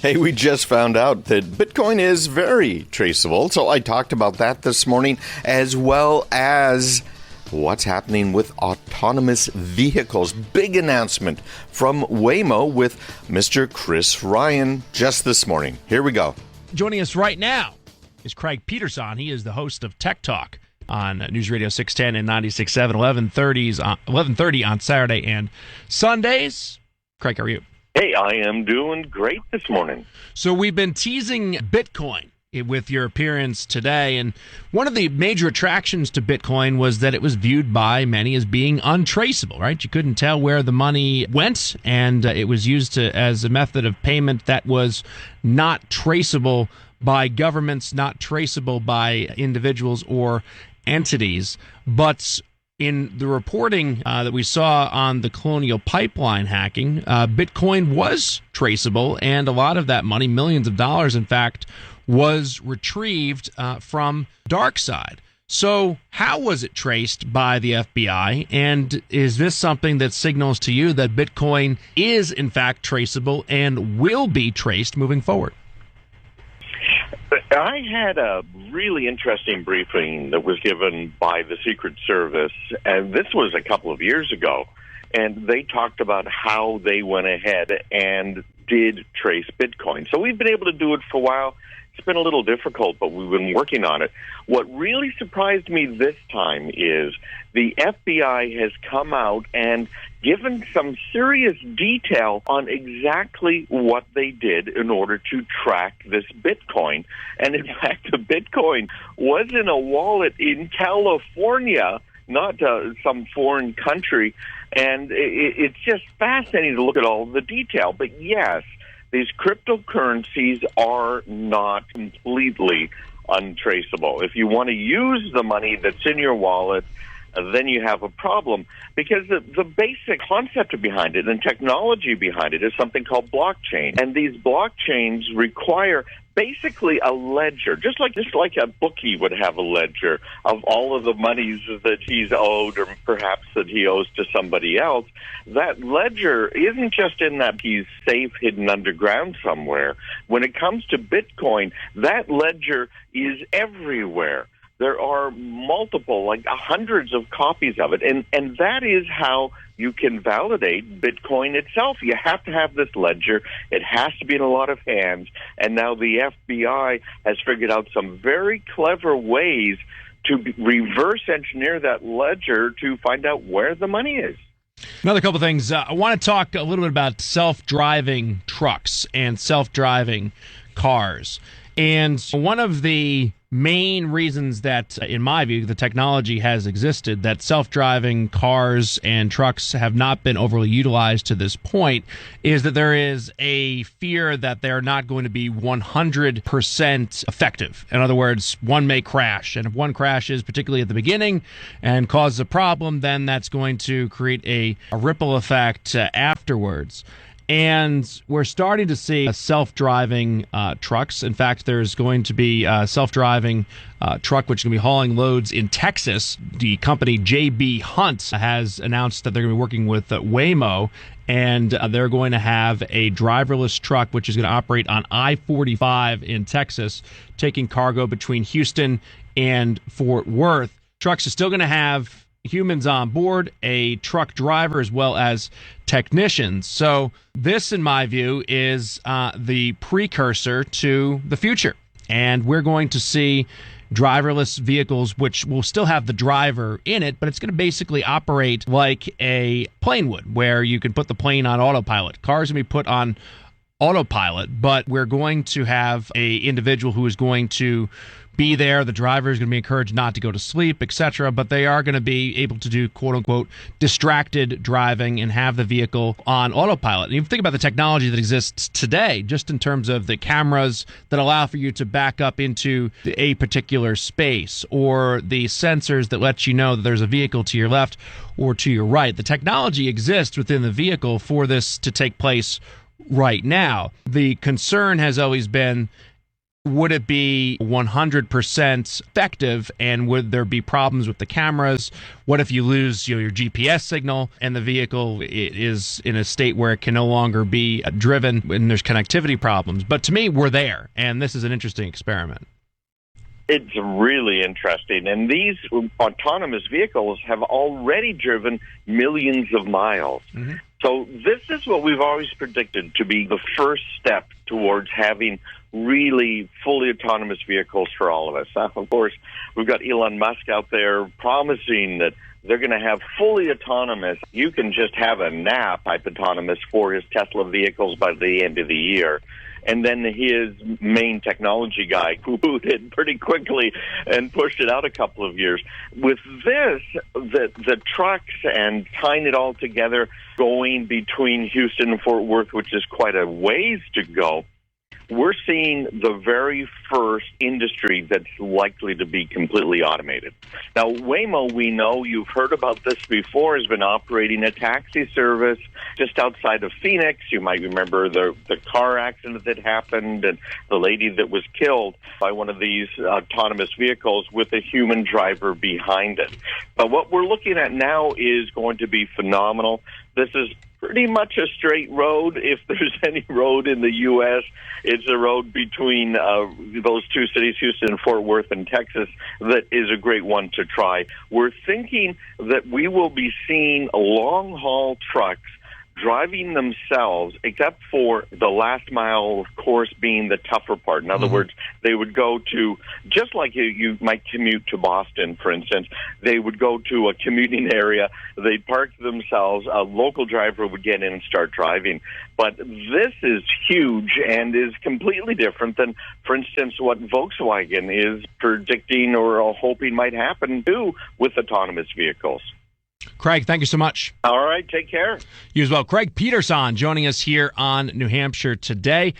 Hey, we just found out that Bitcoin is very traceable, so I talked about that this morning, as well as what's happening with autonomous vehicles. Big announcement from Waymo with Mr. Chris Ryan just this morning. Here we go. Joining us right now is Craig Peterson. He is the host of Tech Talk on News Radio 610 and 96.7, 11:30 on Saturday and Sundays. Craig, how are you? Hey, I am doing great this morning. So we've been teasing Bitcoin with your appearance today, and one of the major attractions to Bitcoin was that it was viewed by many as being untraceable, right? You couldn't tell where the money went, and it was used as a method of payment that was not traceable by governments, not traceable by individuals or entities. But in the reporting that we saw on the Colonial Pipeline hacking, Bitcoin was traceable, and a lot of that money, millions of dollars, in fact, was retrieved from DarkSide. So how was it traced by the FBI, and is this something that signals to you that Bitcoin is, in fact, traceable and will be traced moving forward? I had a really interesting briefing that was given by the Secret Service, and this was a couple of years ago, and they talked about how they went ahead and did trace Bitcoin. So we've been able to do it for a while. It's been a little difficult, but we've been working on it. What really surprised me this time is the FBI has come out and given some serious detail on exactly what they did in order to track this Bitcoin. And in fact, the Bitcoin was in a wallet in California, not some foreign country. And it's just fascinating to look at all the detail. But yes, these cryptocurrencies are not completely untraceable. If you want to use the money that's in your wallet, then you have a problem, because the basic concept behind it and technology behind it is something called blockchain. And these blockchains require basically a ledger, just like a bookie would have a ledger of all of the monies that he's owed or perhaps that he owes to somebody else. That ledger isn't just in that he's safe hidden underground somewhere. When it comes to Bitcoin, that ledger is everywhere. There are multiple, like hundreds of copies of it, and that is how you can validate Bitcoin itself. You have to have this ledger. It has to be in a lot of hands, and now the FBI has figured out some very clever ways to reverse engineer that ledger to find out where the money is. Another couple of things. I want to talk a little bit about self-driving trucks and self-driving cars. And one of the main reasons that, in my view, the technology has existed, that self-driving cars and trucks have not been overly utilized to this point, is that there is a fear that they're not going to be 100% effective. In other words, one may crash, and if one crashes, particularly at the beginning, and causes a problem, then that's going to create a ripple effect afterwards. And we're starting to see self-driving trucks. In fact, there's going to be a self-driving truck which is going to be hauling loads in Texas. The company JB Hunt has announced that they're going to be working with Waymo, and they're going to have a driverless truck which is going to operate on I-45 in Texas, taking cargo between Houston and Fort Worth. Trucks are still going to have humans on board, a truck driver, as well as technicians. So this, in my view, is the precursor to the future. And we're going to see driverless vehicles, which will still have the driver in it, but it's going to basically operate like a plane would, where you can put the plane on autopilot. Cars are going to be put on autopilot, but we're going to have a individual who is going to be there. The driver is going to be encouraged not to go to sleep, etc., but they are going to be able to do quote-unquote distracted driving and have the vehicle on autopilot. And you think about the technology that exists today, just in terms of the cameras that allow for you to back up into a particular space, or the sensors that let you know that there's a vehicle to your left or to your right. The technology exists within the vehicle for this to take place right now. The concern has always been would it be 100% effective, and would there be problems with the cameras? What if you lose your GPS signal and the vehicle is in a state where it can no longer be driven and there's connectivity problems? But to me, we're there, and this is an interesting experiment. It's really interesting. And these autonomous vehicles have already driven millions of miles. Mm-hmm. So this is what we've always predicted to be the first step towards having really fully autonomous vehicles for all of us. Of course, we've got Elon Musk out there promising that they're going to have fully autonomous. You can just have a nap type autonomous for his Tesla vehicles by the end of the year. And then his main technology guy poo-pooed it pretty quickly and pushed it out a couple of years. With this, the trucks and tying it all together, going between Houston and Fort Worth, which is quite a ways to go, we're seeing the very first industry that's likely to be completely automated. Now, Waymo, we know, you've heard about this before, has been operating a taxi service just outside of Phoenix. You might remember the car accident that happened and the lady that was killed by one of these autonomous vehicles with a human driver behind it. But what we're looking at now is going to be phenomenal. This is pretty much a straight road. If there's any road in the U.S., it's a road between those two cities, Houston and Fort Worth in Texas, that is a great one to try. We're thinking that we will be seeing long-haul trucks driving themselves, except for the last mile, of course, being the tougher part. In other words, they would go to, just like you might commute to Boston, for instance, they would go to a commuting area, they'd park themselves, a local driver would get in and start driving. But this is huge and is completely different than, for instance, what Volkswagen is predicting or hoping might happen, too, with autonomous vehicles. Craig, thank you so much. All right, take care. You as well. Craig Peterson joining us here on New Hampshire Today.